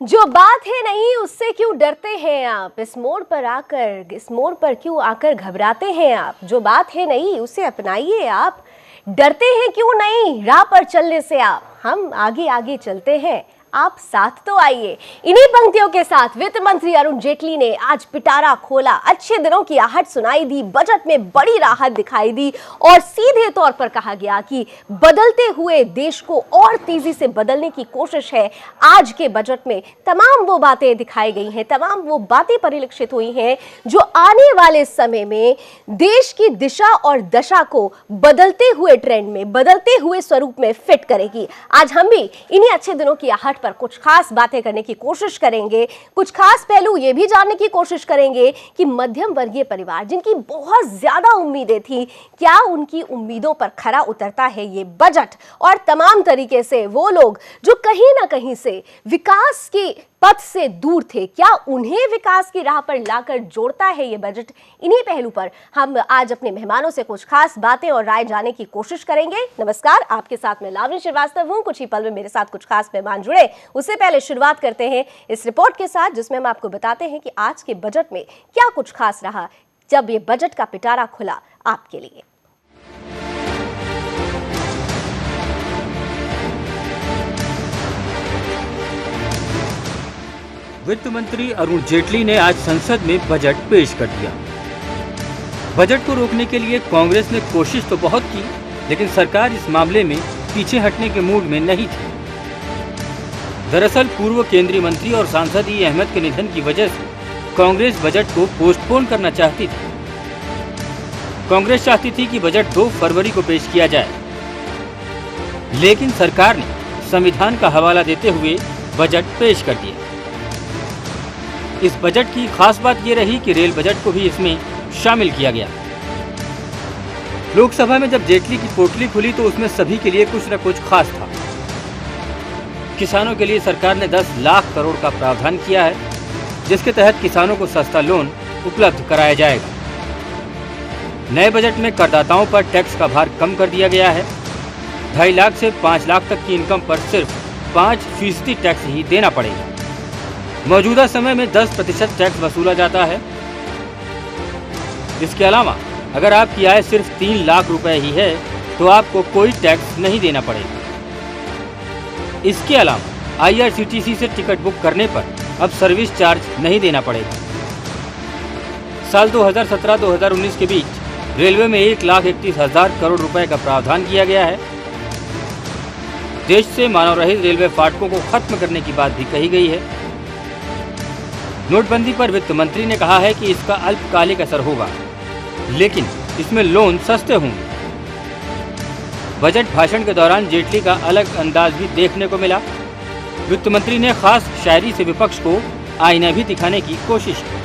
जो बात है नहीं उससे क्यों डरते हैं आप, इस मोड़ पर क्यों आकर घबराते हैं आप। जो बात है नहीं उसे अपनाइए आप, डरते हैं क्यों नहीं राह पर चलने से आप। हम आगे आगे चलते हैं, आप साथ तो आइए। इन्हीं पंक्तियों के साथ वित्त मंत्री अरुण जेटली ने आज पिटारा खोला, अच्छे दिनों की आहट सुनाई दी, बजट में बड़ी राहत दिखाई दी और सीधे तौर पर कहा गया कि बदलते हुए देश को और तेजी से बदलने की कोशिश है। आज के बजट में तमाम वो बातें दिखाई गई हैं, तमाम वो बातें परिलक्षित हुई हैं जो आने वाले समय में देश की दिशा और दशा को बदलते हुए ट्रेंड में, बदलते हुए स्वरूप में फिट करेगी। आज हम भी इन्हीं अच्छे दिनों की आहट पर कुछ खास बातें करने की कोशिश करेंगे, कुछ खास पहलू ये भी जानने की कोशिश करेंगे कि मध्यम वर्गीय परिवार जिनकी बहुत ज्यादा उम्मीदें थी, क्या उनकी उम्मीदों पर खरा उतरता है ये बजट। और तमाम तरीके से वो लोग जो कहीं ना कहीं से विकास की पथ से दूर थे, क्या उन्हें विकास की राह पर लाकर जोड़ता है ये बजट। इन्हीं पहलू पर हम आज अपने मेहमानों से कुछ खास बातें और राय जानने की कोशिश करेंगे। नमस्कार, आपके साथ मैं लावनी श्रीवास्तव हूं। कुछ ही पल में मेरे साथ कुछ खास मेहमान जुड़े। उससे पहले शुरुआत करते हैं इस रिपोर्ट के साथ, जिसमें हम आपको बताते हैं कि आज के बजट में क्या कुछ खास रहा जब ये बजट का पिटारा खुला आपके लिए। वित्त मंत्री अरुण जेटली ने आज संसद में बजट पेश कर दिया। बजट को रोकने के लिए कांग्रेस ने कोशिश तो बहुत की, लेकिन सरकार इस मामले में पीछे हटने के मूड में नहीं थी। दरअसल पूर्व केंद्रीय मंत्री और सांसद ई अहमद के निधन की वजह से कांग्रेस बजट को पोस्टपोन करना चाहती थी। कांग्रेस चाहती थी कि बजट 2 फरवरी को पेश किया जाए, लेकिन सरकार ने संविधान का हवाला देते हुए बजट पेश कर दिया। इस बजट की खास बात ये रही कि रेल बजट को भी इसमें शामिल किया गया। लोकसभा में जब जेटली की पोटली खुली तो उसमें सभी के लिए कुछ न कुछ खास था। किसानों के लिए सरकार ने 10 लाख करोड़ का प्रावधान किया है, जिसके तहत किसानों को सस्ता लोन उपलब्ध कराया जाएगा। नए बजट में करदाताओं पर टैक्स का भार कम कर दिया गया है। 2.5 लाख से 5 लाख तक की इनकम पर सिर्फ 5% टैक्स ही देना पड़ेगा। मौजूदा समय में 10% टैक्स वसूला जाता है। इसके अलावा अगर आपकी आय सिर्फ 3 लाख रुपए ही है तो आपको कोई टैक्स नहीं देना पड़ेगा। इसके अलावा IRCTC से टिकट बुक करने पर अब सर्विस चार्ज नहीं देना पड़ेगा। साल 2017-2019 के बीच रेलवे में 1,31,000 करोड़ रुपए का प्रावधान किया गया है। देश से मानव रहित रेलवे फाटकों को खत्म करने की बात भी कही गई है। नोटबंदी पर वित्त मंत्री ने कहा है कि इसका अल्पकालिक असर होगा, लेकिन इसमें लोन सस्ते होंगे। बजट भाषण के दौरान जेटली का अलग अंदाज भी देखने को मिला। वित्त मंत्री ने खास शायरी से विपक्ष को आईना भी दिखाने की कोशिश की।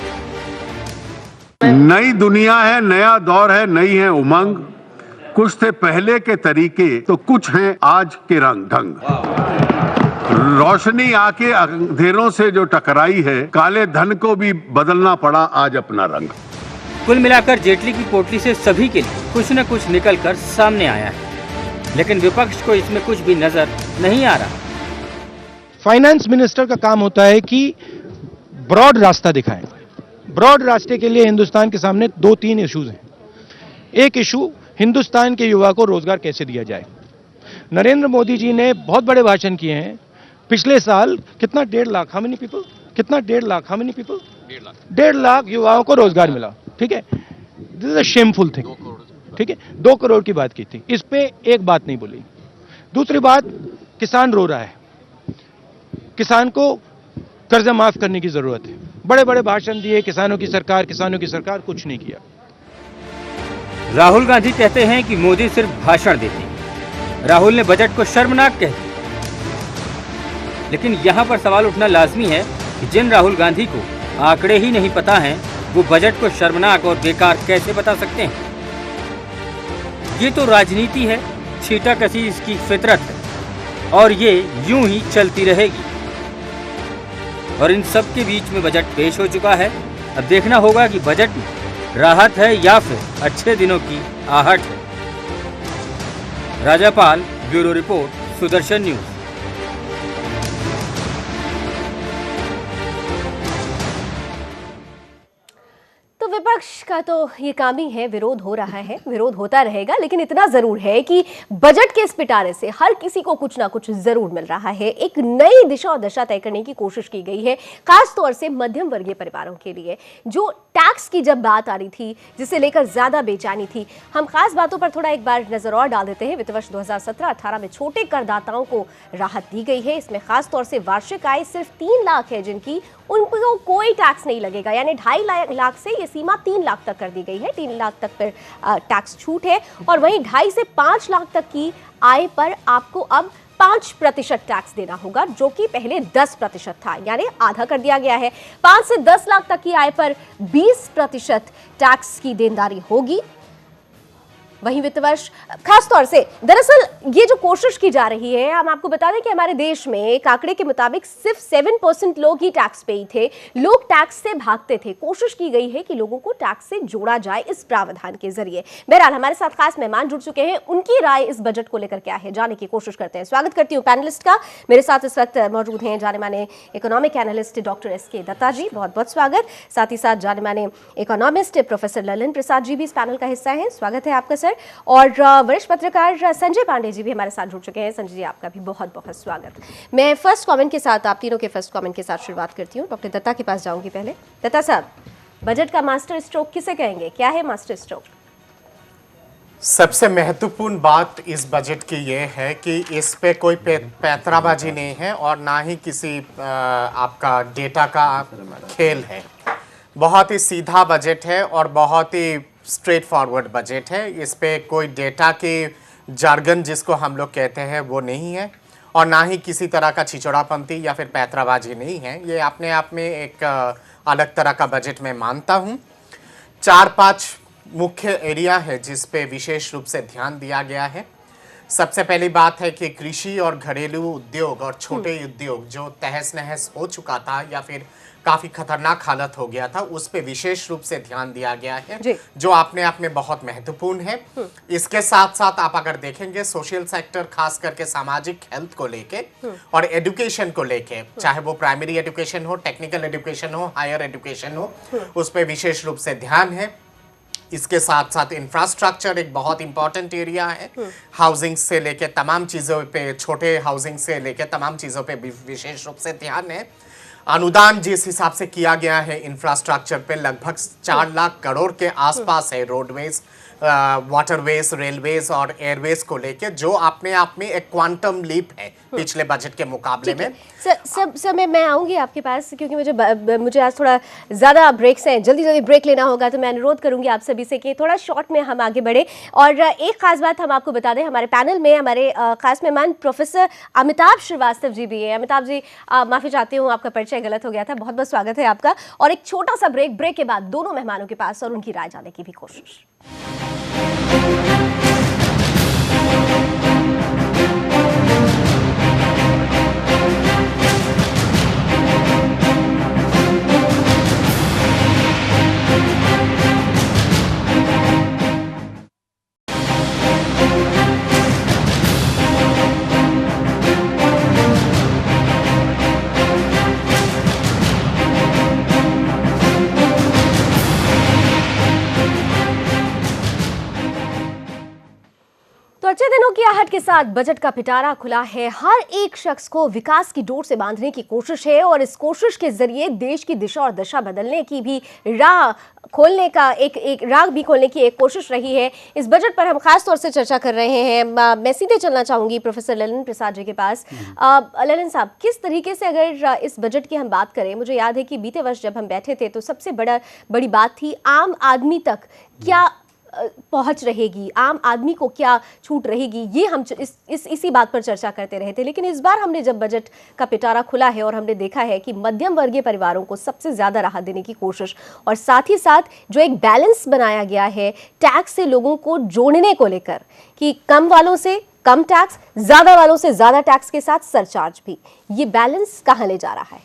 नई दुनिया है, नया दौर है, नई है उमंग, कुछ थे पहले के तरीके तो कुछ हैं आज के रंग ढंग। रोशनी आके अंधेरों से जो टकराई है, काले धन को भी बदलना पड़ा आज अपना रंग। कुल मिलाकर जेटली की पोटली से सभी के लिए कुछ न कुछ निकलकर सामने आया है, लेकिन विपक्ष को इसमें कुछ भी नजर नहीं आ रहा। फाइनेंस मिनिस्टर का काम होता है कि ब्रॉड रास्ता दिखाएं। ब्रॉड रास्ते के लिए हिंदुस्तान के सामने 2-3 इश्यूज हैं। एक इशू हिंदुस्तान के युवा को रोजगार कैसे दिया जाए। नरेंद्र मोदी जी ने बहुत बड़े भाषण किए हैं। पिछले साल कितना 1.5 लाख, हाउ मेनी पीपल, कितना 1.5 lakh, how many people, 1.5 lakh युवाओं को रोजगार मिला। ठीक है, this is a shameful thing. ठीक है, 2 करोड़ की बात की थी, इस पे एक बात नहीं बोली। दूसरी बात, किसान रो रहा है, किसान को कर्जा माफ करने की जरूरत है। बड़े बड़े भाषण दिए, किसानों की सरकार, किसानों की सरकार, कुछ नहीं किया। राहुल गांधी कहते हैं कि मोदी सिर्फ भाषण देते हैं। राहुल ने बजट को शर्मनाक कह दिया, लेकिन यहाँ पर सवाल उठना लाजमी है कि जिन राहुल गांधी को आंकड़े ही नहीं पता हैं, वो बजट को शर्मनाक और बेकार कैसे बता सकते हैं। ये तो राजनीति है, छीटा कसी इसकी फितरत है और ये यूं ही चलती रहेगी। और इन सब के बीच में बजट पेश हो चुका है। अब देखना होगा कि बजट में राहत है या फिर अच्छे दिनों की आहट है। राजापाल, ब्यूरो रिपोर्ट, सुदर्शन न्यूज। विपक्ष का तो ये काम ही है, विरोध हो रहा है, विरोध होता रहेगा, लेकिन इतना जरूर है कि बजट के इस पिटारे से हर किसी को कुछ ना कुछ जरूर मिल रहा है। एक नई दिशा और दशा तय करने की कोशिश की गई है, खास तौर से मध्यम वर्गीय परिवारों के लिए। जो टैक्स की जब बात आ रही थी, जिसे लेकर ज्यादा बेचैनी थी, हम खास बातों पर थोड़ा एक बार नजर और डाल देते हैं। वित्त वर्ष 2017-18 में छोटे करदाताओं को राहत दी गई है। इसमें खास तौर से वार्षिक आय सिर्फ 3 लाख है जिनकी, उनको कोई टैक्स नहीं लगेगा, यानी 2.5 लाख से ये सीमा 3 लाख तक कर दी गई है। 3 लाख तक पर टैक्स छूट है, और वहीं 2.5 से 5 लाख तक की आय पर आपको अब 5% टैक्स देना होगा, जो कि पहले 10% था, यानी आधा कर दिया गया है। 5 से 10 लाख तक की आय पर 20% टैक्स की देनदारी होगी। वहीं वित्त वर्ष खास तौर से, दरअसल ये जो कोशिश की जा रही है, हम आपको बता दें कि हमारे देश में एक आंकड़े के मुताबिक सिर्फ 7% लोग ही टैक्स पेई थे, लोग टैक्स से भागते थे। कोशिश की गई है कि लोगों को टैक्स से जोड़ा जाए इस प्रावधान के जरिए। बहरहाल हमारे साथ खास मेहमान जुड़ चुके हैं, उनकी राय इस बजट को लेकर क्या है जानने की कोशिश करते हैं। स्वागत करती हूँ पैनलिस्ट का। मेरे साथ इस वक्त मौजूद हैं जाने माने economic analyst doctor SK Datta ji, बहुत बहुत स्वागत। साथ ही साथ जाने माने इकोनॉमिस्ट प्रोफेसर ललिन प्रसाद जी भी इस पैनल का हिस्सा है, स्वागत है आपका सर। और वरिष्ठ पत्रकार संजय पांडे जी भी हमारे साथ जुड़ चुके हैं। संजय जी, आपका भी बहुत बहुत स्वागत। मैं फर्स्ट कमेंट के साथ, आप तीनों के फर्स्ट कमेंट के साथ शुरुआत करती हूँ। डॉक्टर दत्ता के पास जाऊंगी पहले। दत्ता साहब, बजट का मास्टर स्ट्रोक किसे कहेंगे, क्या है मास्टर स्ट्रोक? सबसे महत्वपूर्ण बात इस बजट की ये है कि इस पे कोई पैंतराबाजी नहीं है और ना ही किसी आपका डेटा का खेल है। बहुत ही सीधा बजट है और बहुत ही स्ट्रेट फॉरवर्ड बजट है। इस पे कोई डेटा के जार्गन जिसको हम लोग कहते हैं वो नहीं है, और ना ही किसी तरह का छिचोड़ापंथी या फिर पैतराबाजी नहीं है। ये अपने आप में एक अलग तरह का बजट मैं मानता हूँ। 4-5 मुख्य एरिया है जिस पे विशेष रूप से ध्यान दिया गया है। सबसे पहली बात है कि कृषि और घरेलू उद्योग और छोटे उद्योग जो तहस नहस हो चुका था या फिर काफी खतरनाक हालत हो गया था, उस पे विशेष रूप से ध्यान दिया गया है, जो अपने आप में बहुत महत्वपूर्ण है। इसके साथ साथ आप अगर देखेंगे सोशल सेक्टर, खास करके सामाजिक हेल्थ को लेके और एजुकेशन को लेके, चाहे वो प्राइमरी एजुकेशन हो, टेक्निकल एजुकेशन हो, हायर एजुकेशन हो, उस पे विशेष रूप से ध्यान है। इसके साथ साथ इंफ्रास्ट्रक्चर एक बहुत इंपॉर्टेंट एरिया है। हाउसिंग से लेके तमाम चीज़ों पे, छोटे हाउसिंग से लेके तमाम चीज़ों पे विशेष रूप से ध्यान है। अनुदान जिस हिसाब से किया गया है इंफ्रास्ट्रक्चर पे, लगभग 4 लाख करोड़ के आसपास है, रोडवेज, वाटरवेज, रेलवेज और एयरवेज को लेके, जो अपने आप में एक क्वांटम लीप है पिछले बजट के मुकाबले में। सर मैं आऊंगी आपके पास, क्योंकि मुझे आज थोड़ा ज़्यादा ब्रेक्स हैं, जल्दी ब्रेक लेना होगा, तो मैं अनुरोध करूंगी आप सभी से कि थोड़ा शॉर्ट में हम आगे बढ़े। और एक खास बात हम आपको बता दें, हमारे पैनल में हमारे खास मेहमान प्रोफेसर अमिताभ श्रीवास्तव जी भी हैं। अमिताभ जी, माफ़ी चाहती हूँ, आपका परिचय गलत हो गया था, बहुत बहुत स्वागत है आपका। और एक छोटा सा ब्रेक के बाद दोनों मेहमानों के पास और उनकी राय जानने की भी कोशिश। तो अच्छे दिनों की आहट के साथ बजट का पिटारा खुला है। हर एक शख्स को विकास की डोर से बांधने की कोशिश है, और इस कोशिश के जरिए देश की दिशा और दशा बदलने की भी राह खोलने का एक राह भी खोलने की एक कोशिश रही है। इस बजट पर हम खास तौर से चर्चा कर रहे हैं। मैं सीधे चलना चाहूंगी प्रोफेसर ललिन प्रसाद जी के पास। ललिन साहब, किस तरीके से अगर इस बजट की हम बात करें, मुझे याद है कि बीते वर्ष जब हम बैठे थे तो सबसे बड़ी बात थी आम आदमी तक क्या पहुंच रहेगी, आम आदमी को क्या छूट रहेगी, ये हम इसी बात पर चर्चा करते रहे थे। लेकिन इस बार हमने जब बजट का पिटारा खुला है और हमने देखा है कि मध्यम वर्गीय परिवारों को सबसे ज्यादा राहत देने की कोशिश, और साथ ही साथ जो एक बैलेंस बनाया गया है टैक्स से लोगों को जोड़ने को लेकर, कि कम वालों से कम टैक्स, ज्यादा वालों से ज्यादा टैक्स के साथ सरचार्ज भी, ये बैलेंस कहाँ ले जा रहा है?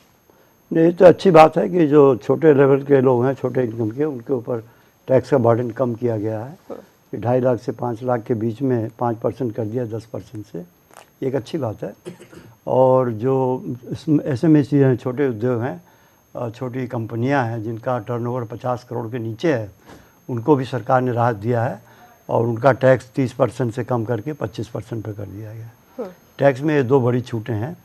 ये तो अच्छी बात है कि जो छोटे लेवल के लोग हैं, छोटे इनकम के, उनके ऊपर टैक्स का बर्डन कम किया गया है। 2.5 लाख से 5 लाख के बीच में 5% कर दिया 10% से, एक अच्छी बात है। और जो SME हैं, छोटे उद्योग हैं, छोटी कंपनियां हैं जिनका टर्नओवर 50 करोड़ के नीचे है, उनको भी सरकार ने राहत दिया है और उनका टैक्स 30% से कम करके 25% पर कर दिया गया। टैक्स में ये 2 बड़ी छूटें हैं।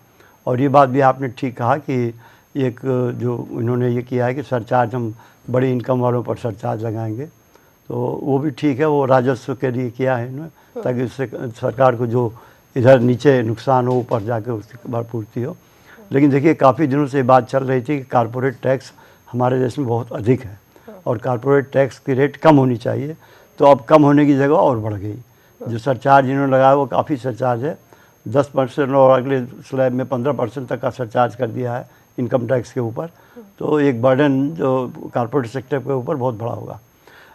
और ये बात भी आपने ठीक कहा कि एक जो इन्होंने ये किया है कि सरचार्ज हम बड़ी इनकम वालों पर सरचार्ज लगाएंगे, तो वो भी ठीक है, वो राजस्व के लिए किया है इन्होंने, ताकि उससे सरकार को जो इधर नीचे नुकसान हो ऊपर जाके उसकी भरपूर्ति हो। लेकिन देखिए काफ़ी दिनों से बात चल रही थी कि कारपोरेट टैक्स हमारे देश में बहुत अधिक है और कारपोरेट टैक्स की रेट कम होनी चाहिए, तो अब कम होने की जगह और बढ़ गई। जो सरचार्ज इन्होंने लगाया वो काफ़ी सरचार्ज है, 10% और अगले स्लैब में 15% तक का सरचार्ज कर दिया है इनकम टैक्स के ऊपर। तो एक बर्डन जो कारपोरेट सेक्टर के ऊपर बहुत बड़ा होगा।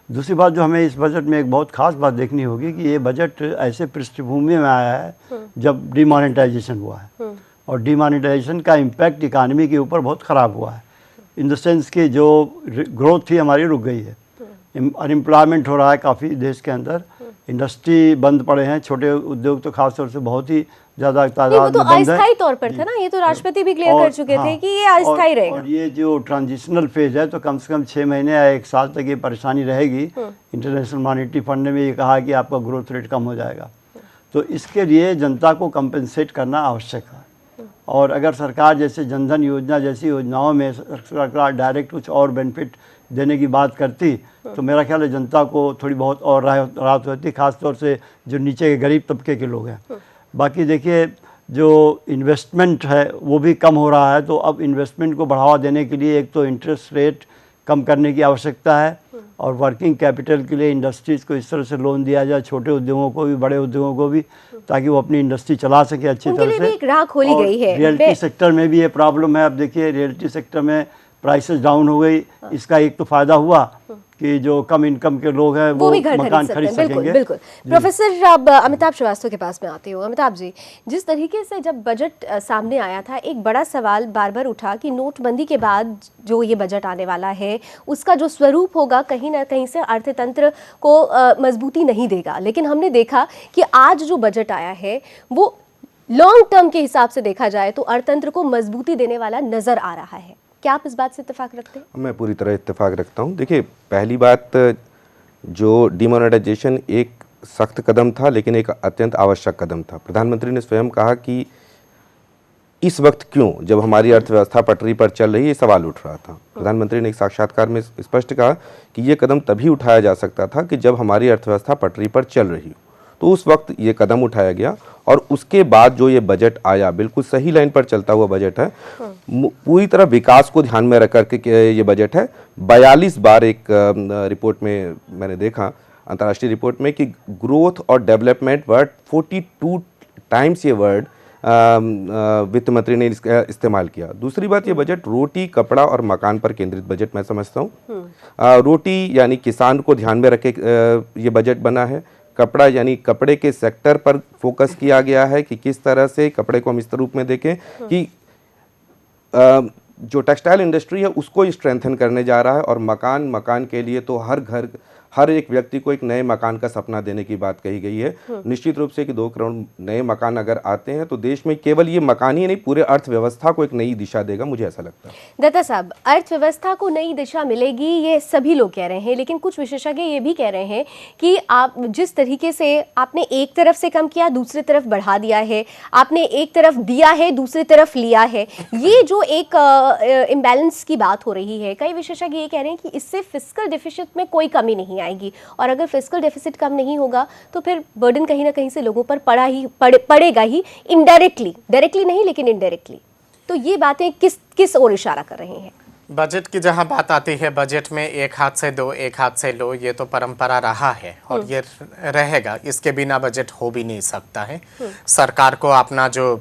दूसरी बात जो हमें इस बजट में एक बहुत खास बात देखनी होगी कि ये बजट ऐसे पृष्ठभूमि में आया है जब डिमोनेटाइजेशन हुआ है, और डिमोनेटाइजेशन का इम्पैक्ट इकानमी के ऊपर बहुत ख़राब हुआ है। इन द सेंस कि जो ग्रोथ थी हमारी रुक गई है, अनएम्प्लॉयमेंट हो रहा है काफ़ी देश के अंदर, इंडस्ट्री बंद पड़े हैं, छोटे उद्योग तो खासतौर से बहुत ही ज़्यादा तादाद में बंद है। अस्थायी तौर पर था ना, ये तो राष्ट्रपति भी क्लियर कर चुके थे कि ये अस्थायी रहेगा। और ये जो ट्रांजिशनल फेज है तो कम से कम 6 महीने या 1 साल तक ये परेशानी रहेगी। इंटरनेशनल मॉनेटरी फंड ने भी ये कहा कि आपका ग्रोथ रेट कम हो जाएगा, तो इसके लिए जनता को कंपनसेट करना आवश्यक है। और अगर सरकार जैसे जनधन योजना जैसी योजनाओं में सरकार डायरेक्ट कुछ और बेनिफिट देने की बात करती तो मेरा ख्याल है जनता को थोड़ी बहुत और राहत होती, खासतौर से जो नीचे के गरीब तबके के लोग हैं। बाकी देखिए जो इन्वेस्टमेंट है वो भी कम हो रहा है, तो अब इन्वेस्टमेंट को बढ़ावा देने के लिए एक तो इंटरेस्ट रेट कम करने की आवश्यकता है और वर्किंग कैपिटल के लिए इंडस्ट्रीज़ को इस तरह से लोन दिया जाए, छोटे उद्योगों को भी बड़े उद्योगों को भी, ताकि वो अपनी इंडस्ट्री चला सके अच्छी तरह से। भी एक राह खोली गई है। रियल्टी सेक्टर में भी ये प्रॉब्लम है। अब देखिए रियल्टी सेक्टर में प्राइसेस डाउन हो गई, इसका एक तो फायदा हुआ कि जो कम इनकम के लोग हैं वो भी घर मकान खरीद सकेंगे। बिल्कुल बिल्कुल। प्रोफेसर अब अमिताभ श्रीवास्तव के पास में आते हो। अमिताभ जी, जिस तरीके से जब बजट सामने आया था, एक बड़ा सवाल बार बार उठा कि नोटबंदी के बाद जो ये बजट आने वाला है उसका जो स्वरूप होगा कहीं ना कहीं से अर्थतंत्र को मजबूती नहीं देगा। लेकिन हमने देखा कि आज जो बजट आया है वो लॉन्ग टर्म के हिसाब से देखा जाए तो अर्थतंत्र को मजबूती देने वाला नजर आ रहा है। क्या आप इस बात से इत्तेफाक रखते हैं? मैं पूरी तरह इत्तेफाक रखता हूँ। देखिए पहली बात, जो डिमोनेटाइजेशन एक सख्त कदम था लेकिन एक अत्यंत आवश्यक कदम था। प्रधानमंत्री ने स्वयं कहा कि इस वक्त क्यों, जब हमारी अर्थव्यवस्था पटरी पर चल रही है, ये सवाल उठ रहा था। प्रधानमंत्री ने एक साक्षात्कार में स्पष्ट कहा कि ये कदम तभी उठाया जा सकता था कि जब हमारी अर्थव्यवस्था पटरी पर चल रही हो, तो उस वक्त ये कदम उठाया गया। और उसके बाद जो ये बजट आया बिल्कुल सही लाइन पर चलता हुआ बजट है। पूरी तरह विकास को ध्यान में रख करके ये बजट है। 42 बार एक रिपोर्ट में मैंने देखा, अंतर्राष्ट्रीय रिपोर्ट में, कि ग्रोथ और डेवलपमेंट वर्ड 42 टाइम्स ये वर्ड वित्त मंत्री ने इसका इस्तेमाल किया। दूसरी बात, ये बजट रोटी, कपड़ा और मकान पर केंद्रित बजट मैं समझता हूँ। रोटी यानी किसान को ध्यान में रखे ये बजट बना है। कपड़ा यानी कपड़े के सेक्टर पर फोकस किया गया है कि किस तरह से कपड़े को हम इस रूप में देखें कि जो टेक्सटाइल इंडस्ट्री है उसको स्ट्रेंथन करने जा रहा है। और मकान के लिए तो हर एक व्यक्ति को एक नए मकान का सपना देने की बात कही गई है। निश्चित रूप से कि 2 करोड़ नए मकान अगर आते हैं तो देश में केवल ये मकान ही नहीं, पूरे अर्थव्यवस्था को एक नई दिशा देगा, मुझे ऐसा लगता है। दत्ता साहब, अर्थव्यवस्था को नई दिशा मिलेगी ये सभी लोग कह रहे हैं, लेकिन कुछ विशेषज्ञ ये भी कह रहे हैं कि आप जिस तरीके से आपने एक तरफ से कम किया, दूसरी तरफ बढ़ा दिया है, आपने एक तरफ दिया है, दूसरी तरफ लिया है, ये जो एक इम्बैलेंस की बात हो रही है, कई विशेषज्ञ ये कह रहे हैं कि इससे फिस्कल डेफिसिट में कोई कमी नहीं आएगी। और अगर फिस्कल डेफिसिट कम नहीं होगा तो फिर बर्डन कहीं ना कहीं से लोगों पर पड़ेगा ही, इनडायरेक्टली, डायरेक्टली नहीं लेकिन इनडायरेक्टली। तो ये बातें किस ओर इशारा कर रही हैं? बजट की जहां बात आती है, बजट में एक हाथ से दो एक हाथ से लो, ये तो परंपरा रहा है और ये रहेगा। इसके बिना बजट हो भी नहीं सकता है। सरकार को अपना जो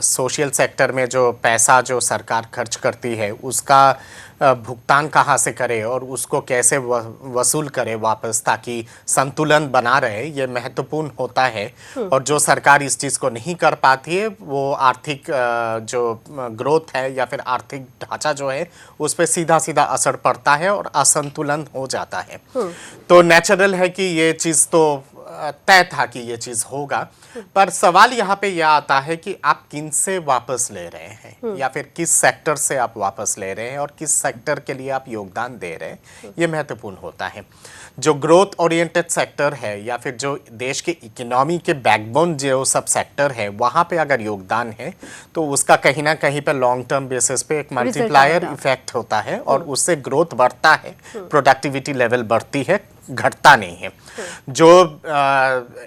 सोशल सेक्टर में जो पैसा जो सरकार खर्च करती है उसका भुगतान कहाँ से करे और उसको कैसे वसूल करे वापस, ताकि संतुलन बना रहे, ये महत्वपूर्ण होता है। और जो सरकार इस चीज़ को नहीं कर पाती है वो आर्थिक जो ग्रोथ है या फिर आर्थिक ढांचा जो है उस पर सीधा सीधा असर पड़ता है और असंतुलन हो जाता है। तो नेचुरल है कि ये चीज़ तो तय था कि ये चीज़ होगा। पर सवाल यहाँ पे यह आता है कि आप किन से वापस ले रहे हैं, या फिर किस सेक्टर से आप वापस ले रहे हैं और किस सेक्टर के लिए आप योगदान दे रहे हैं, ये महत्वपूर्ण होता है। जो ग्रोथ ओरिएंटेड सेक्टर है या फिर जो देश के इकोनॉमी के बैकबोन जो सब सेक्टर है, वहाँ पे अगर योगदान है तो उसका कहीं ना कहीं पे लॉन्ग टर्म बेसिस पे एक मल्टीप्लायर इफेक्ट होता है और उससे ग्रोथ बढ़ता है, प्रोडक्टिविटी लेवल बढ़ती है, घटता नहीं है। जो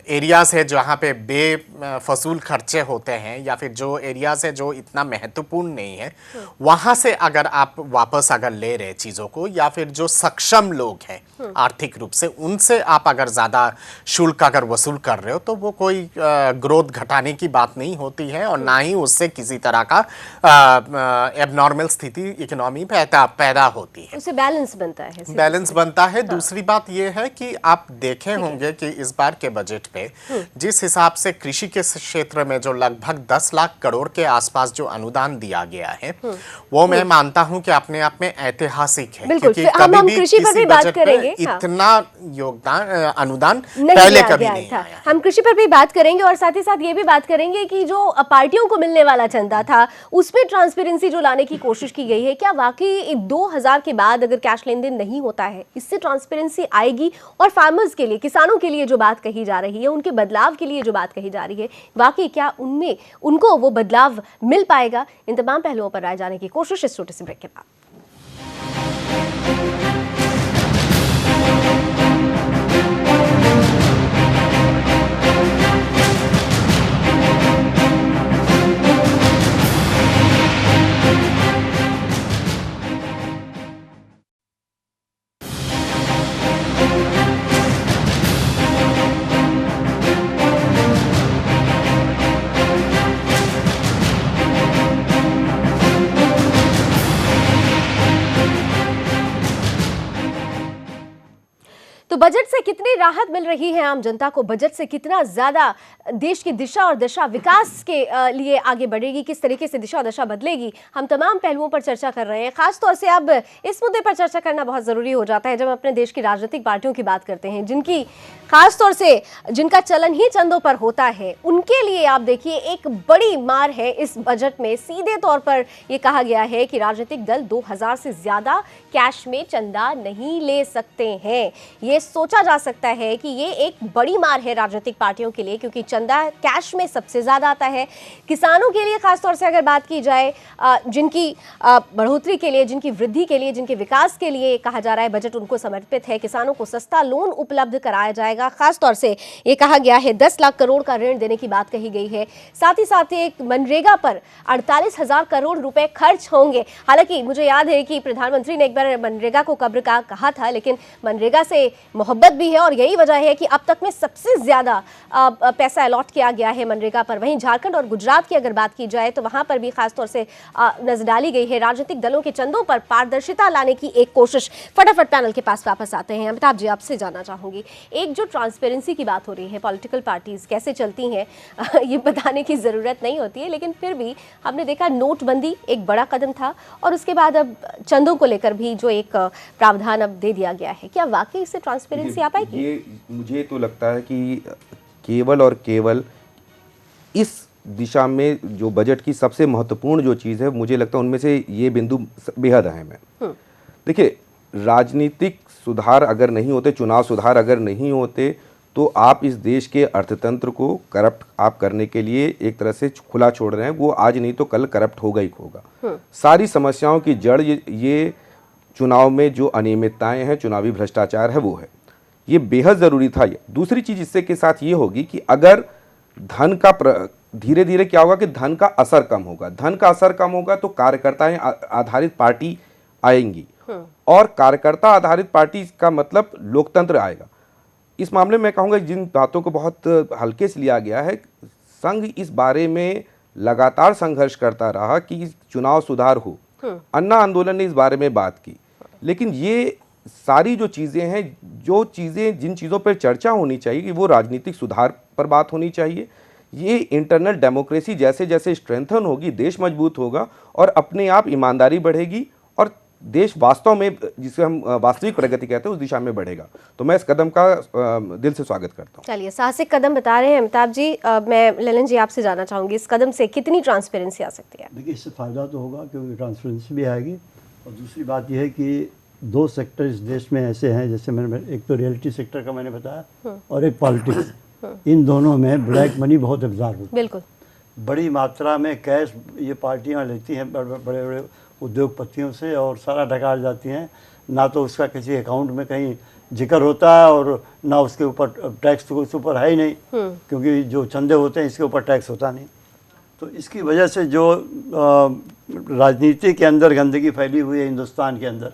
एरियाज है जहाँ पे बेफजूल खर्चे होते हैं या फिर जो एरियाज है जो इतना महत्वपूर्ण नहीं है, वहाँ से अगर आप वापस अगर ले रहे चीज़ों को, या फिर जो सक्षम लोग हैं आर्थिक रूप से, उनसे आप अगर ज़्यादा शुल्क अगर वसूल कर रहे हो तो वो कोई ग्रोथ घटाने की बात नहीं होती है और ना ही उससे किसी तरह का एबनॉर्मल स्थिति इकोनॉमी पैदा होती है। उससे बैलेंस बनता है, बैलेंस बनता है। दूसरी बात यह है कि आप देखे होंगे कि इस बार के बजट पे जिस हिसाब से कृषि के क्षेत्र में जो लगभग 10 लाख करोड़ के आसपास जो अनुदान दिया गया है, वो मैं मानता हूं कि अपने आप में ऐतिहासिक है, क्योंकि कभी भी कृषि पर भी बात करेंगे, इतना योगदान अनुदान पहले कभी नहीं आया। हम कृषि पर भी बात करेंगे और साथ ही साथ ये भी बात करेंगे कि जो पार्टियों को मिलने वाला चंदा था उसमें ट्रांसपेरेंसी जो लाने की कोशिश की गई है, क्या वाकई 2000 के बाद अगर कैश लेन देन नहीं होता है इससे ट्रांसपेरेंसी आएगी? और फार्मर्स के लिए, किसानों के लिए जो बात कही जा रही है, उनके बदलाव के लिए जो बात कही जा रही है, वाकई क्या उनमें उनको वो बदलाव मिल पाएगा? इन तमाम पहलुओं पर राय जाने की कोशिश इस छोटे से ब्रेक के बाद। तो बजट से कितनी राहत मिल रही है आम जनता को? बजट से कितना ज्यादा देश की दिशा और दशा विकास के लिए आगे बढ़ेगी? किस तरीके से दिशा और दशा बदलेगी? हम तमाम पहलुओं पर चर्चा कर रहे हैं। खासतौर से अब इस मुद्दे पर चर्चा करना बहुत जरूरी हो जाता है जब हम अपने देश की राजनीतिक पार्टियों की बात करते हैं, जिनकी खासतौर से जिनका चलन ही चंदों पर होता है। उनके लिए आप देखिए एक बड़ी मार है इस बजट में। सीधे तौर पर यह कहा गया है कि राजनीतिक दल 2000 से ज्यादा कैश में चंदा नहीं ले सकते हैं। ये सोचा जा सकता है कि ये एक बड़ी मार है राजनीतिक पार्टियों के लिए, क्योंकि चंदा कैश में सबसे ज्यादा आता है। किसानों के लिए खासतौर से अगर बात की जाए, जिनकी बढ़ोतरी के लिए, जिनकी वृद्धि के लिए, जिनके विकास के लिए कहा जा रहा है बजट उनको समर्पित है। किसानों को सस्ता लोन उपलब्ध कराया जाएगा। खासतौर से ये कहा गया है 10 लाख करोड़ का ऋण देने की बात कही गई है। साथ ही साथ एक मनरेगा पर 48,000 करोड़ रुपए खर्च होंगे। हालांकि मुझे याद है कि प्रधानमंत्री ने एक बार मनरेगा को कब्र का कहा था, लेकिन मनरेगा से मोहब्बत भी है और यही वजह है कि अब तक में सबसे ज्यादा पैसा अलॉट किया गया है मनरेगा पर। वहीं झारखंड और गुजरात की अगर बात की जाए तो वहां पर भी खासतौर से नजर डाली गई है। राजनीतिक दलों के चंदों पर पारदर्शिता लाने की एक कोशिश। फटाफट पैनल के पास वापस आते हैं। अमिताभ जी, आपसे जानना चाहूंगी, एक जो ट्रांसपेरेंसी की बात हो रही है, पॉलिटिकल पार्टीज कैसे चलती हैं ये बताने की जरूरत नहीं होती है, लेकिन फिर भी हमने देखा नोटबंदी एक बड़ा कदम था और उसके बाद अब चंदों को लेकर भी जो एक प्रावधान अब दे दिया गया है। क्या वाकई इससे ट्रांसपेरेंसी आ पाएगी? ये मुझे तो लगता है कि केवल और केवल इस दिशा में जो बजट की सबसे महत्वपूर्ण जो चीज़ है, मुझे लगता है उनमें से ये बिंदु बेहद अहम है। देखिए, राजनीतिक सुधार अगर नहीं होते, चुनाव सुधार अगर नहीं होते, तो आप इस देश के अर्थतंत्र को करप्ट आप करने के लिए एक तरह से खुला छोड़ रहे हैं। वो आज नहीं तो कल करप्ट होगा ही होगा। सारी समस्याओं की जड़ ये चुनाव में जो अनियमितताएं हैं, चुनावी भ्रष्टाचार है, वो है। ये बेहद ज़रूरी था। दूसरी चीज़ इससे के साथ ये होगी कि अगर धन का धीरे धीरे क्या होगा कि धन का असर कम होगा। धन का असर कम होगा तो कार्यकर्ताएं आधारित पार्टी आएंगी, और कार्यकर्ता आधारित पार्टी का मतलब लोकतंत्र आएगा। इस मामले में कहूँगा जिन बातों को बहुत हल्के से लिया गया है, संघ इस बारे में लगातार संघर्ष करता रहा कि चुनाव सुधार हो। अन्ना आंदोलन ने इस बारे में बात की, लेकिन ये सारी जो चीज़ें हैं, जिन चीज़ों पर चर्चा होनी चाहिए कि वो राजनीतिक सुधार पर बात होनी चाहिए। ये इंटरनल डेमोक्रेसी जैसे जैसे स्ट्रेंथन होगी, देश मजबूत होगा और अपने आप ईमानदारी बढ़ेगी और देश वास्तव में जिसे हम वास्तविक प्रगति कहते हैं उस दिशा में बढ़ेगा। तो मैं इस कदम का दिल से स्वागत करता हूँ। चलिए, साहसिक कदम बता रहे हैं अमिताभ जी। मैं ललन जी आपसे जानना चाहूंगी, इस कदम से कितनी ट्रांसपेरेंसी आ सकती है? देखिए, इससे फ़ायदा तो होगा क्योंकि ट्रांसपेरेंसी भी आएगी, और दूसरी बात यह है कि 2 सेक्टर इस देश में ऐसे हैं, जैसे मैंने एक तो रियलिटी सेक्टर का मैंने बताया और एक पॉलिटिक्स। इन दोनों में ब्लैक मनी बहुत एब्जॉर्ब होती है, बिल्कुल बड़ी मात्रा में कैश ये पार्टियां लेती हैं बड़े बड़े उद्योगपतियों से, और सारा डकार जाती हैं। ना तो उसका किसी अकाउंट में कहीं जिक्र होता है और ना उसके ऊपर टैक्स तो उसके ऊपर है ही नहीं, क्योंकि जो चंदे होते हैं इसके ऊपर टैक्स होता नहीं। तो इसकी वजह से जो राजनीति के अंदर गंदगी फैली हुई है हिंदुस्तान के अंदर,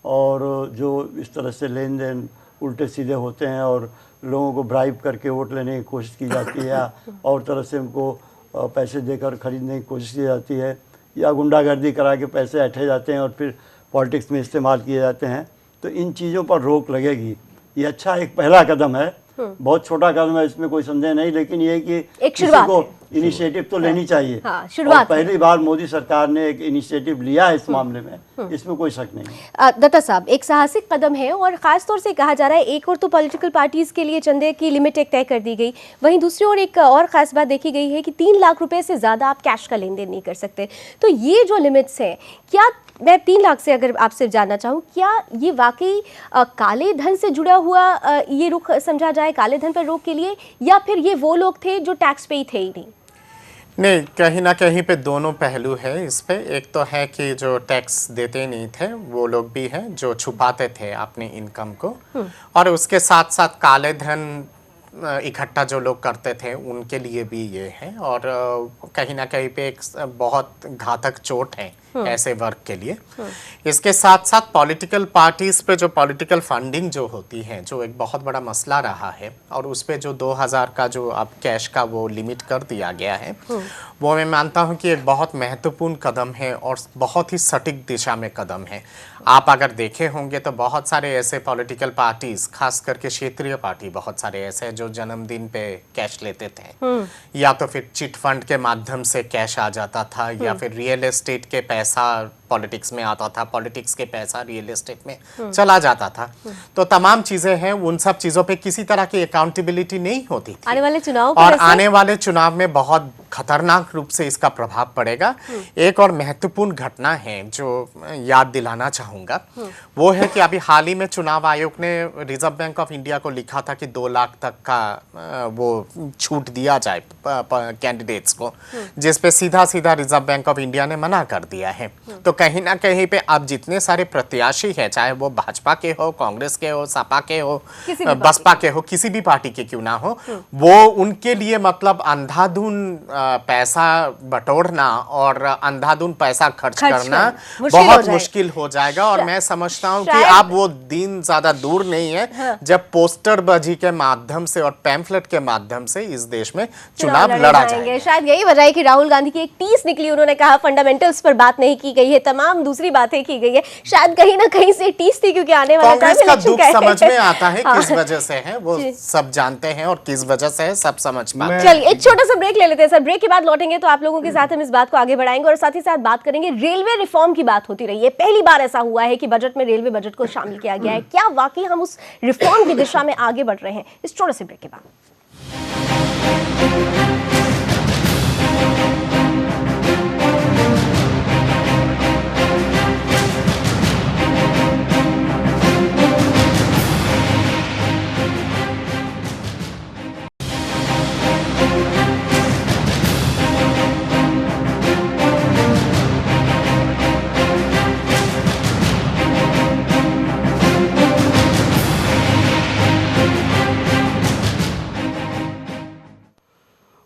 और जो इस तरह से लेन देन उल्टे सीधे होते हैं और लोगों को ब्राइब करके वोट लेने की कोशिश की जाती है, और तरह से उनको पैसे देकर खरीदने की कोशिश की जाती है, या गुंडागर्दी करा के पैसे ऐंठे जाते हैं और फिर पॉलिटिक्स में इस्तेमाल किए जाते हैं। तो इन चीज़ों पर रोक लगेगी। ये अच्छा एक पहला कदम है, बहुत छोटा कदम है, इसमें कोई संदेह नहीं, लेकिन ये कि एक किसी शुरुआत को इनिशिएटिव तो लेनी चाहिए। हाँ, शुरुआत और पहली बार मोदी सरकार ने एक इनिशिएटिव लिया है इस मामले में, इसमें कोई शक नहीं। दत्ता साहब, एक साहसिक कदम है और खास तौर से कहा जा रहा है एक और तो पॉलिटिकल पार्टीज के लिए चंदे की लिमिट एक तय कर दी गई, वहीं दूसरी ओर एक और खास बात देखी गई है कि 3 लाख रुपए से ज्यादा आप कैश का लेन देन नहीं कर सकते। तो ये जो लिमिट्स हैं, क्या मैं 3 लाख से अगर आपसे जानना चाहूँ, क्या ये वाकई काले धन से जुड़ा हुआ ये रुख समझा जाए, काले धन पर रोक के लिए, या फिर ये वो लोग थे जो टैक्स पे ही थे ही नहीं? नहीं, कहीं ना कहीं पे दोनों पहलू है इस पे। एक तो है कि जो टैक्स देते नहीं थे वो लोग भी हैं जो छुपाते थे अपने इनकम को, और उसके साथ साथ काले धन इकट्ठा जो लोग करते थे उनके लिए भी ये है, और कहीं ना कहीं पे एक बहुत घातक चोट है ऐसे वर्ग के लिए। इसके साथ साथ पॉलिटिकल पार्टीज पे जो पॉलिटिकल फंडिंग जो होती है, जो एक बहुत बड़ा मसला रहा है, और उस पे जो 2000 का जो अब कैश का वो लिमिट कर दिया गया है, वो मैं मानता हूँ कि एक बहुत महत्वपूर्ण कदम है और बहुत ही सटीक दिशा में कदम है। आप अगर देखे होंगे तो बहुत सारे ऐसे पॉलिटिकल पार्टीज, खास करके क्षेत्रीय पार्टी बहुत सारे ऐसे जो जन्मदिन पे कैश लेते थे, या तो फिर चिट फंड के माध्यम से कैश आ जाता था, या फिर रियल एस्टेट के पैसा पॉलिटिक्स में आता था, पॉलिटिक्स के पैसा रियल एस्टेट में चला जाता था। तो तमाम चीजें हैं, उन सब चीजों पे किसी तरह की अकाउंटेबिलिटी नहीं होती थी। आने वाले चुनाव और आने वाले चुनाव में बहुत खतरनाक रूप से इसका प्रभाव पड़ेगा। एक और महत्वपूर्ण घटना है जो याद दिलाना चाहूंगा, वो है कि अभी हाल ही में चुनाव आयोग ने रिजर्व बैंक ऑफ इंडिया को लिखा था कि 2 लाख तक का वो छूट दिया जाए कैंडिडेट्स को, जिसपे सीधा सीधा रिजर्व बैंक ऑफ इंडिया ने मना कर दिया है। तो कहीं ना कहीं पे अब जितने सारे प्रत्याशी हैं, चाहे वो भाजपा के हो, कांग्रेस के हो, सपा के हो, बसपा के हो, किसी भी पार्टी के क्यों ना हो, वो उनके लिए मतलब अंधाधुन पैसा बटोरना और अंधाधुन पैसा खर्च करना बहुत मुश्किल हो जाएगा। और मैं समझता हूं कि अब वो दिन ज्यादा दूर नहीं है जब पोस्टरबाजी के माध्यम से और पैम्फलेट के माध्यम से इस देश में चुनाव लड़ा जाएगा। शायद यही वजह है कि राहुल गांधी की एक टीस निकली, उन्होंने कहा फंडामेंटल्स पर बात नहीं की गई है, तमाम दूसरी बातें की गई है। शायद कहीं ना कहीं से टीस थी, क्योंकि आने वाला कांग्रेस का दुख समझ में आता है किस वजह से है, वो सब जानते हैं, और किस वजह से है सब समझ पाते हैं। चलिए एक छोटा सा ब्रेक ले लेते हैं सर। ब्रेक के बाद लौटेंगे तो आप लोगों के साथ हम इस बात को आगे बढ़ाएंगे, और साथ ही साथ बात करेंगे रेलवे रिफॉर्म की बात होती रही है। पहली बार ऐसा हुआ है कि बजट में रेलवे बजट को शामिल किया गया है। क्या वाकई हम उस रिफॉर्म की दिशा में आगे बढ़ रहे हैं? इस छोटे से ब्रेक के बाद।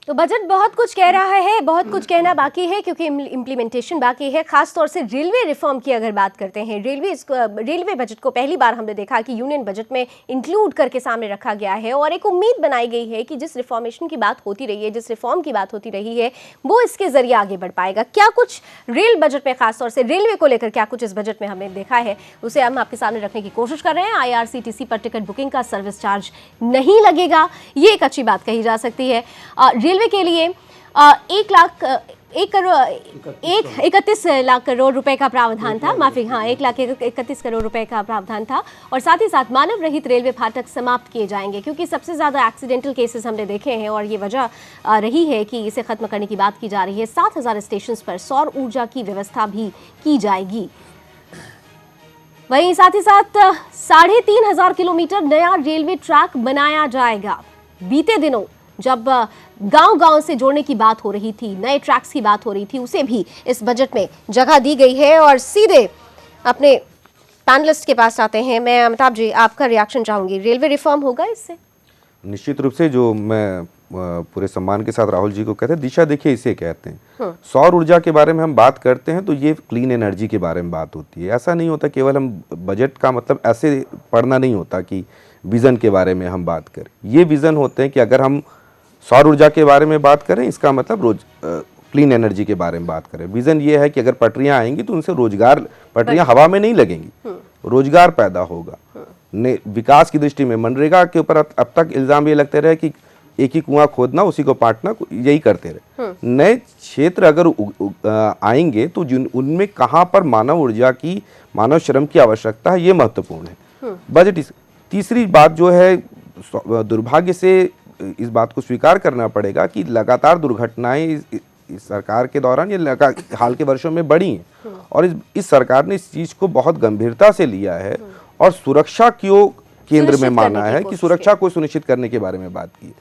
तो बजट बहुत कुछ कह रहा है, बहुत कुछ कहना बाकी है, क्योंकि इम्प्लीमेंटेशन बाकी है। खास तौर से रेलवे रिफॉर्म की अगर बात करते हैं, रेलवे बजट को पहली बार हमने देखा कि यूनियन बजट में इंक्लूड करके सामने रखा गया है, और एक उम्मीद बनाई गई है कि जिस रिफॉर्मेशन की बात होती रही है, जिस रिफॉर्म की बात होती रही है, वो इसके जरिए आगे बढ़ पाएगा। क्या कुछ रेल बजट में, खासतौर से रेलवे को लेकर क्या कुछ इस बजट में हमने देखा है, उसे हम आपके सामने रखने की कोशिश कर रहे हैं। IRCTC पर टिकट बुकिंग का सर्विस चार्ज नहीं लगेगा, ये एक अच्छी बात कही जा सकती है। रेलवे के लिए 31 लाख करोड़ रुपए का प्रावधान था, माफी, हाँ 1,31 करोड़ रुपए का प्रावधान था। और साथ ही साथ मानव रहित रेलवे फाटक समाप्त किए जाएंगे, क्योंकि सबसे ज्यादा एक्सीडेंटल केसेस हमने देखे हैं और ये वजह रही है कि इसे खत्म करने की बात की जा रही है। 7,000 स्टेशन पर सौर ऊर्जा की व्यवस्था भी की जाएगी। वहीं साथ ही साथ 3,500 किलोमीटर नया रेलवे ट्रैक बनाया जाएगा। बीते दिनों जब गांव-गांव से जोड़ने की बात हो रही थी, नए ट्रैक्स की बात हो रही थी, उसे भी इस बजट में जगह दी गई है। और सीधे अपने पैनलिस्ट के पास आते हैं। मैं अमिताभ जी, आपका रिएक्शन चाहूंगी। रेलवे रिफॉर्म होगा इससे? निश्चित रूप से, जो मैं पूरे सम्मान के साथ राहुल जी को कहते हैं, दिशा देखिए इसे कहते हैं। सौर ऊर्जा के बारे में हम बात करते हैं तो ये क्लीन एनर्जी के बारे में बात होती है। ऐसा नहीं होता केवल हम बजट का मतलब ऐसे पढ़ना नहीं होता कि विज़न के बारे में हम बात करें। ये विज़न होते हैं कि अगर हम सौर ऊर्जा के बारे में बात करें, इसका मतलब क्लीन एनर्जी के बारे में बात करें। विज़न ये है कि अगर पटरियाँ आएंगी तो उनसे रोजगार, पटरियाँ हवा में नहीं लगेंगी, रोजगार पैदा होगा। विकास की दृष्टि में मनरेगा के ऊपर अब तक इल्ज़ाम ये लगते रहे कि एक ही कुआं खोदना, उसी को पाटना, यही करते रहे। नए क्षेत्र अगर आएंगे तो उनमें कहाँ पर मानव ऊर्जा की, मानव श्रम की आवश्यकता है, ये महत्वपूर्ण है। बजट तीसरी बात जो है, दुर्भाग्य से इस बात को स्वीकार करना पड़ेगा कि लगातार दुर्घटनाएं इस सरकार के दौरान या हाल के वर्षों में बढ़ी हैं और इस सरकार ने इस चीज़ को बहुत गंभीरता से लिया है और सुरक्षा को केंद्र में माना है कि सुरक्षा को सुनिश्चित करने के बारे में बात की।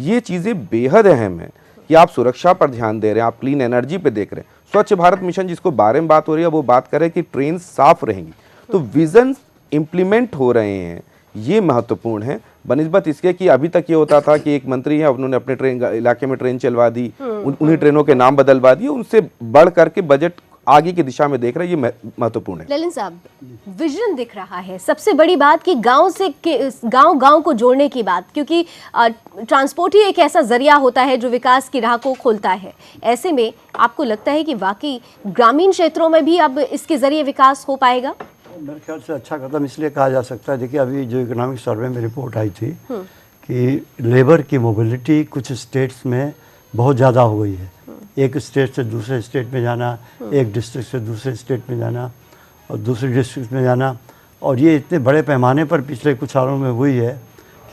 ये चीज़ें बेहद अहम है कि आप सुरक्षा पर ध्यान दे रहे हैं, आप क्लीन एनर्जी पे देख रहे हैं। स्वच्छ भारत मिशन जिसको बारे में बात हो रही है, वो बात करें कि ट्रेन साफ रहेंगी, तो विजन इम्प्लीमेंट हो रहे हैं, ये महत्वपूर्ण है। बनिस्बत इसके कि अभी तक ये होता था कि एक मंत्री है, उन्होंने अपने ट्रेन इलाके में ट्रेन चलवा दी, उन्हीं ट्रेनों के नाम बदलवा दिए। उनसे बढ़ करके बजट आगे की दिशा में देख रहे हैं, ये महत्वपूर्ण है। ललिन साहब, विजन दिख रहा है। सबसे बड़ी बात कि गांव को जोड़ने की बात, क्योंकि ट्रांसपोर्ट ही एक ऐसा जरिया होता है जो विकास की राह को खोलता है। ऐसे में आपको लगता है कि वाकई ग्रामीण क्षेत्रों में भी अब इसके जरिए विकास हो पाएगा? मेरे ख्याल से अच्छा कदम इसलिए कहा जा सकता है। देखिए, अभी जो इकोनॉमिक सर्वे में रिपोर्ट आई थी कि लेबर की मोबिलिटी कुछ स्टेट्स में बहुत ज़्यादा हो गई है। एक स्टेट से दूसरे स्टेट में जाना, एक डिस्ट्रिक्ट से दूसरे स्टेट में जाना और दूसरे डिस्ट्रिक्ट में जाना, और ये इतने बड़े पैमाने पर पिछले कुछ सालों में हुई है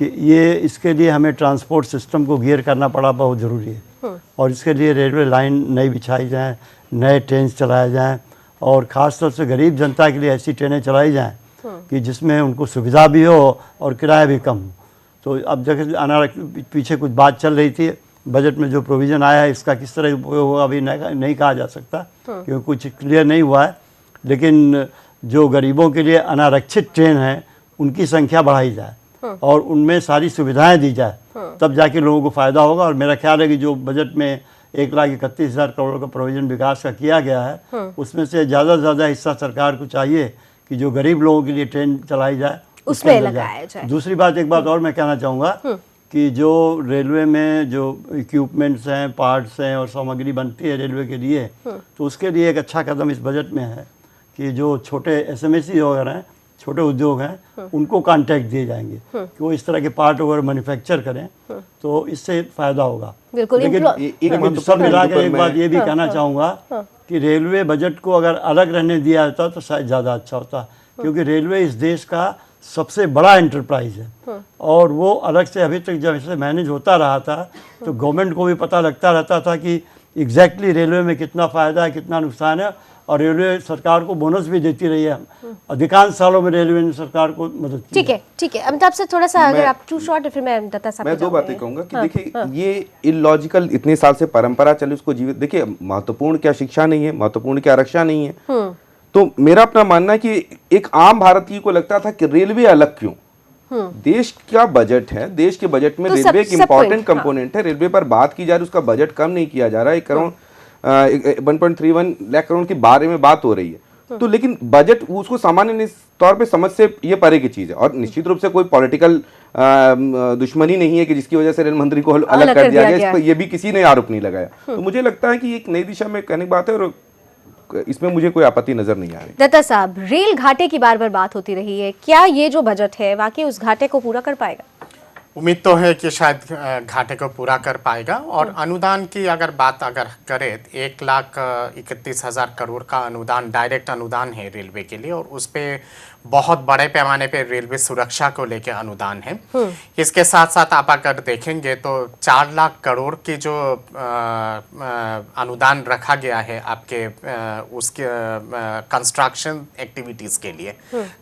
कि ये इसके लिए हमें ट्रांसपोर्ट सिस्टम को गियर करना पड़ा, बहुत ज़रूरी है। और इसके लिए रेलवे लाइन नई बिछाई जाए, नए ट्रेन चलाए जाएँ और ख़ास तौर से गरीब जनता के लिए ऐसी ट्रेनें चलाई जाएँ कि जिसमें उनको सुविधा भी हो और किराया भी कम हो। तो अब जगह पीछे कुछ बात चल रही थी, बजट में जो प्रोविज़न आया है इसका किस तरह उपयोग होगा अभी नहीं कहा जा सकता, क्योंकि कुछ क्लियर नहीं हुआ है। लेकिन जो गरीबों के लिए अनारक्षित ट्रेन है उनकी संख्या बढ़ाई जाए और उनमें सारी सुविधाएं दी जाए, तब जाके लोगों को फ़ायदा होगा। और मेरा ख्याल है कि जो बजट में 1,31,000 करोड़ का प्रोविज़न विकास का किया गया है, उसमें से ज़्यादा से ज़्यादा हिस्सा सरकार को चाहिए कि जो गरीब लोगों के लिए ट्रेन चलाई जाए उसमें लगाया जाए। दूसरी बात, एक बात और मैं कहना चाहूँगा कि जो रेलवे में जो इक्विपमेंट्स हैं, पार्ट्स हैं और सामग्री बनती है रेलवे के लिए, तो उसके लिए एक अच्छा कदम इस बजट में है कि जो छोटे SMEs वगैरह हैं, छोटे उद्योग हैं, उनको कॉन्ट्रैक्ट दिए जाएंगे कि वो इस तरह के पार्ट वगैरह मैन्युफैक्चर करें, तो इससे फ़ायदा होगा। लेकिन सब मिला के एक बात ये भी कहना चाहूँगा कि रेलवे बजट को अगर अलग रहने दिया जाता तो शायद ज़्यादा अच्छा होता, क्योंकि रेलवे इस देश का सबसे बड़ा एंटरप्राइज है और वो अलग से अभी तक जब इसे मैनेज होता रहा था तो गवर्नमेंट को भी पता लगता रहता था कि एग्जैक्टली रेलवे में कितना फ़ायदा है, कितना नुकसान है, और रेलवे सरकार को बोनस भी देती रही है। अधिकांश सालों में रेलवे ने सरकार को मदद की। ठीक है अमिताभ से थोड़ा सा अगर आप टू शॉर्ट, फिर मैं दत्ता साहब मैं दो बातें कहूँगा कि देखिए ये इलॉजिकल इतने साल से परंपरा चली, उसको जीवित देखिए। महत्वपूर्ण क्या शिक्षा नहीं है, महत्वपूर्ण क्या आरक्षण नहीं है। तो मेरा अपना मानना है कि एक आम भारतीय को लगता था कि रेलवे अलग क्यों। देश का बजट है, देश के बजट में रेलवे एक इंपॉर्टेंट कंपोनेंट है। रेलवे पर बात की जा रही है, उसका बजट कम नहीं किया जा रहा है। 1.31 लाख करोड़ के बारे में बात हो रही है, तो लेकिन बजट उसको सामान्य तौर पे समझ से ये परे की चीज़ है। और निश्चित रूप से कोई पॉलिटिकल दुश्मनी नहीं है कि जिसकी वजह से रेल मंत्री को अलग कर दिया गया, इस पर ये भी किसी ने आरोप नहीं लगाया। तो मुझे लगता है कि एक नई दिशा में कहने की बात है और इसमें मुझे कोई आपत्ति नजर नहीं आ रही। दत्ता साहब, रेल घाटे की बार बार बात होती रही है, क्या ये जो बजट है वाकई उस घाटे को पूरा कर पाएगा? उम्मीद तो है कि शायद घाटे को पूरा कर पाएगा। और अनुदान की अगर बात करें, 1,31,000 करोड़ का अनुदान, डायरेक्ट अनुदान है रेलवे के लिए, और उस पे बहुत बड़े पैमाने पे रेलवे सुरक्षा को लेके अनुदान है। इसके साथ साथ आप अगर देखेंगे तो 4 लाख करोड़ की जो अनुदान रखा गया है आपके उसके कंस्ट्रक्शन एक्टिविटीज के लिए,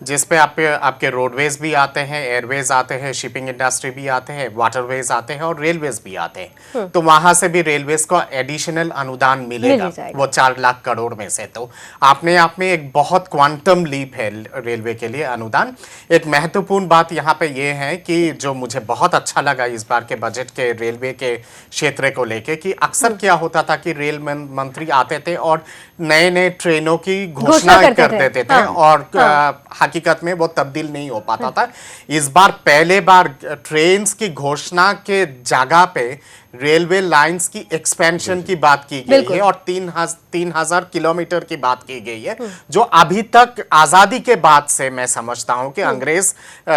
जिस पे आपके रोडवेज भी आते हैं, एयरवेज आते हैं, शिपिंग इंडस्ट्री भी आते हैं, वाटरवेज आते हैं और रेलवेज भी आते हैं। तो वहां से भी रेलवेज को एडिशनल अनुदान मिलेगा वो 4 लाख करोड़ में से। तो अपने आप में एक बहुत क्वांटम लीप है रेलवे के लिए अनुदान। एक महत्वपूर्ण बात यहाँ पे ये है कि जो मुझे बहुत अच्छा लगा इस बार के बजट के रेलवे के क्षेत्र को लेके, कि अक्सर क्या होता था कि रेल मंत्री आते थे और नए नए ट्रेनों की घोषणा कर देते थे, और हकीकत में वो तब्दील नहीं हो पाता था। इस बार पहले बार ट्रेन की घोषणा के जगह पे रेलवे लाइंस की एक्सपेंशन की बात की गई है और 3,000 किलोमीटर की बात की गई है, जो अभी तक आजादी के बाद से मैं समझता हूं कि अंग्रेज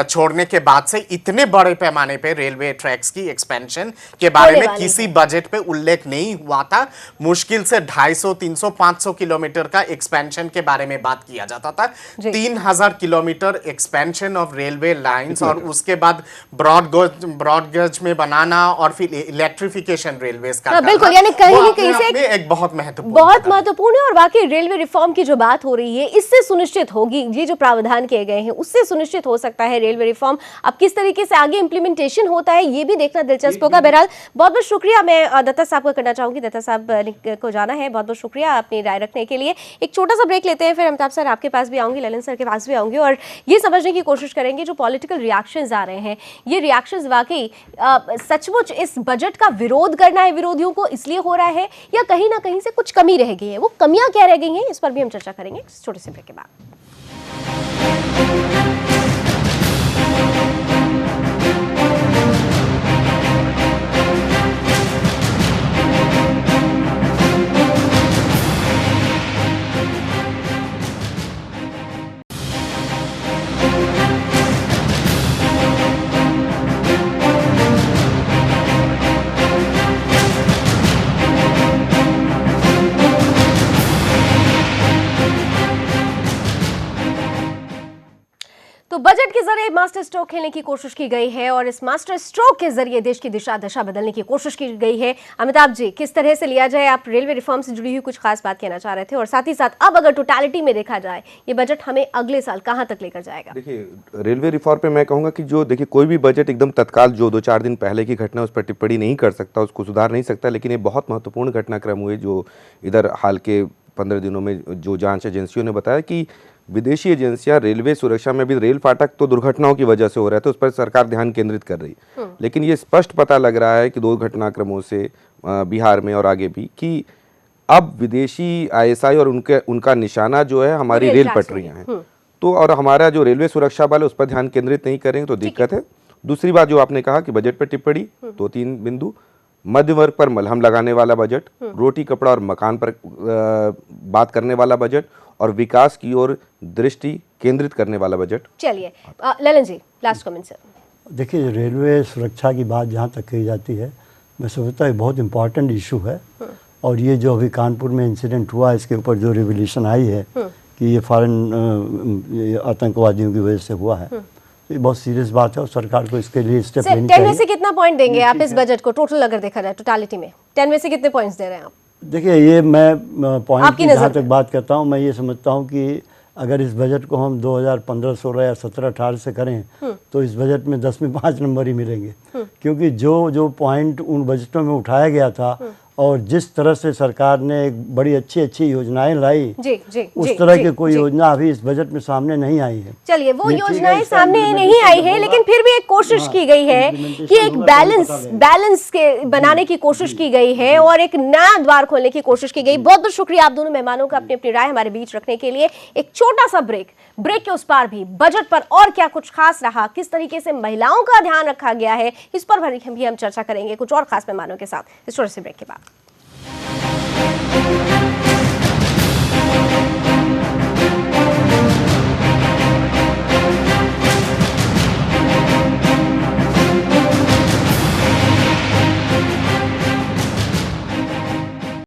छोड़ने के बाद से इतने बड़े पैमाने पे रेलवे ट्रैक्स की एक्सपेंशन के बारे में किसी बजट पे उल्लेख नहीं हुआ था। मुश्किल से 250, 300, 500 किलोमीटर का एक्सपेंशन के बारे में बात किया जाता था। 3,000 kilometre expansion of railway lines, और उसके बाद ब्रॉडगेज में बनाना और फिर इलेक्ट्रिफिकेशन रेलवेज का बिल्कुल, यानी कहीं न कहीं से एक बहुत महत्वपूर्ण है। और वाकई रेलवे रिफॉर्म की जो बात हो रही है, इससे सुनिश्चित होगी, ये जो प्रावधान किए गए हैं उससे सुनिश्चित हो सकता है रेलवे रिफॉर्म। अब किस तरीके से आगे इंप्लीमेंटेशन होता है ये भी देखना दिलचस्प होगा। बहरहाल बहुत बहुत शुक्रिया मैं दत्ता साहब को करना चाहूंगी। दत्ता साहब को जाना है, बहुत बहुत शुक्रिया अपनी राय रखने के लिए। एक छोटा सा ब्रेक लेते हैं, फिर अमिताभ सर आपके पास भी आऊंगी, ललन सर के पास भी आऊंगी, और ये समझने की कोशिश करेंगे जो पॉलिटिकल रिएक्शंस आ रहे हैं, ये रिएक्शंस वाकई सचमुच इस बजट का विरोध करना है विरोधियों को इसलिए हो रहा है, या कहीं ना कहीं से कुछ कमी रह गई है। वो कमियां क्या रह गई हैं, इस पर भी हम चर्चा करेंगे छोटे से ब्रेक के बाद। तो बजट के जरिए मास्टर स्ट्रोक खेलने की कोशिश की गई है, और इस मास्टर स्ट्रोक के जरिए देश की दिशा दशा बदलने की कोशिश की गई है। अमिताभ जी, किस तरह से लिया जाए? आप रेलवे रिफॉर्म से जुड़ी हुई कुछ खास बात कहना चाह रहे थे, और साथ ही साथ अब अगर टोटलिटी में देखा जाए ये बजट हमें अगले साल कहां तक लेकर जाएगा? देखिए, रेलवे रिफॉर्म पे मैं कहूँगा कि जो देखिए कोई भी बजट एकदम तत्काल जो 2-4 दिन पहले की घटना उस पर टिप्पणी नहीं कर सकता, उसको सुधार नहीं सकता, लेकिन ये बहुत महत्वपूर्ण घटनाक्रम हुए जो इधर हाल के 15 दिनों में जो जांच एजेंसियों ने बताया कि विदेशी एजेंसियां रेलवे सुरक्षा में भी, रेल फाटक तो दुर्घटनाओं की वजह से हो रहा है तो उस पर सरकार ध्यान केंद्रित कर रही है, लेकिन ये स्पष्ट पता लग रहा है कि 2 घटनाक्रमों से बिहार में और आगे भी, कि अब विदेशी आईएसआई और उनका निशाना जो है हमारी रेल पटरियां हैं। तो और हमारा जो रेलवे सुरक्षा बल है उस पर ध्यान केंद्रित नहीं करेंगे तो दिक्कत है। दूसरी बात जो आपने कहा कि बजट पर टिप्पणी, 2-3 बिंदु, मध्य वर्ग पर मलहम लगाने वाला बजट, रोटी कपड़ा और मकान पर बात करने वाला बजट, और विकास की ओर दृष्टि केंद्रित करने वाला बजट। चलिए ललन जी, लास्ट कमेंट सर। देखिए, रेलवे सुरक्षा की बात जहाँ तक कही जाती है, मैं समझता हूँ बहुत इम्पॉर्टेंट इशू है, और ये जो अभी कानपुर में इंसिडेंट हुआ, इसके ऊपर जो रिवोल्यूशन आई है कि ये फॉरेन आतंकवादियों की वजह से हुआ है, ये बहुत सीरियस बात है और सरकार को इसके लिए स्टेप लेनी चाहिए। 10 में से कितना पॉइंट देंगे आप इस बजट को, टोटल अगर देखा जाए टोटलिटी में 10 में से कितने पॉइंट्स दे रहे हैं आप? देखिए, ये मैं पॉइंट की जहाँ तक बात करता हूँ, मैं ये समझता हूँ कि अगर इस बजट को हम 2015-16 या 17-18 से करें तो इस बजट में 10 में 5 नंबर ही मिलेंगे, क्योंकि जो पॉइंट उन बजटों में उठाया गया था और जिस तरह से सरकार ने एक बड़ी अच्छी योजनाएं लाई, उस तरह की कोई योजना अभी इस बजट में सामने नहीं आई है। चलिए, वो योजनाएं सामने नहीं आई है, लेकिन फिर भी एक कोशिश की गई है कि एक बैलेंस के बनाने की कोशिश की गई है और एक नया द्वार खोलने की कोशिश की गई। बहुत बहुत शुक्रिया आप दोनों मेहमानों का अपनी अपनी राय हमारे बीच रखने के लिए। एक छोटा सा ब्रेक के उस पार भी बजट पर और क्या कुछ खास रहा, किस तरीके से महिलाओं का ध्यान रखा गया है, इस पर भी हम चर्चा करेंगे कुछ और खास मेहमानों के साथ इस छोटे से ब्रेक के बाद।